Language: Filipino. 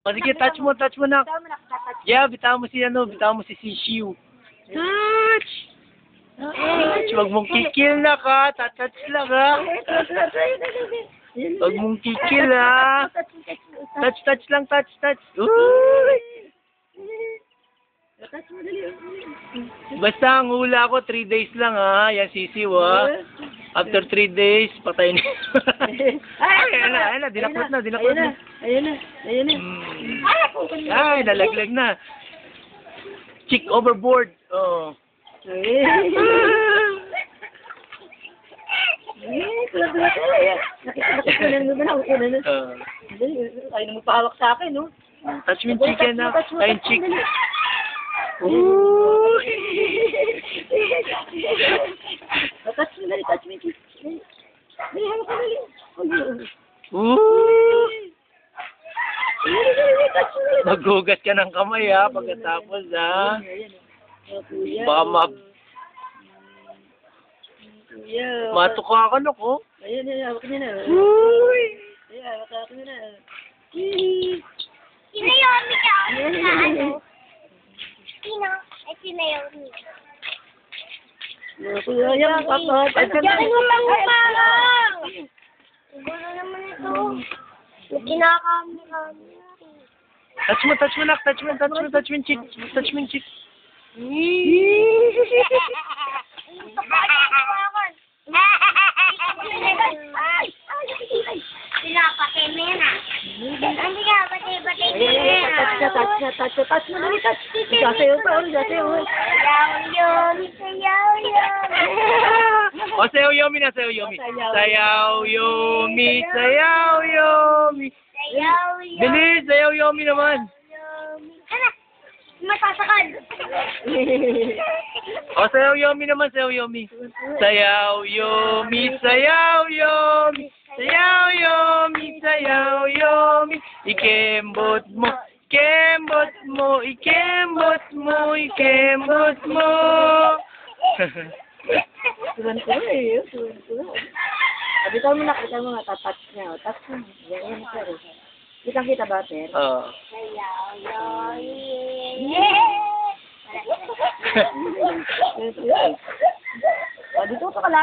O sige, touch mo na. Yeah, bitaw mo si Sishiu. Touch! Touch, wag mong kikil na ka. Touch lang ha. Wag mong kikil ha. Touch lang, touch. Uy! Basta ang hula ko, 3 days lang ha. Yan sisiw ha. After 3 days, patay na. Ayun na, dinaklot na. Ayun na. Ay, nalaglag na. Chick overboard. Oh. Ay, na magpahawak sa akin, no? Touch me chicken na. Ayun, chick. Touch me, chick. Ay, hawak ka dali. Maghugas ka ng kamay ha, pagkatapos ha. Baka matuka ka ko. Ayan, hawak niya na. Uy! Ayan, hawak niya na. Sinayomi ka na ano? Sino? Ay, sinayomi. Ayan, papa. Diyan mo lang umarang! Siguro naman ito. Kinakamera. Touch mo, nak. Touch mo, chick. Touch mo, chick. Ito pa ay hawakan. Sila patay mo yan ah. Hindi ka, patay mo yan ah. Touch mo dali, touch. Sasayaw pa, sasayaw. Sayaw, O, sayaw yomi na, sayaw yomi. Sayaw yomi. Bilis, sayaw yomi naman. Ano? Matasakad. O, sayaw yomi naman, sayaw yomi. Sayaw yomi. Ikembot mo. Turan-turan eh. Bitaw mo nga, touch niya. Touch mo. Yan, sir. Kita ba, sir? Oo. Yeah! Dito pa ka lang.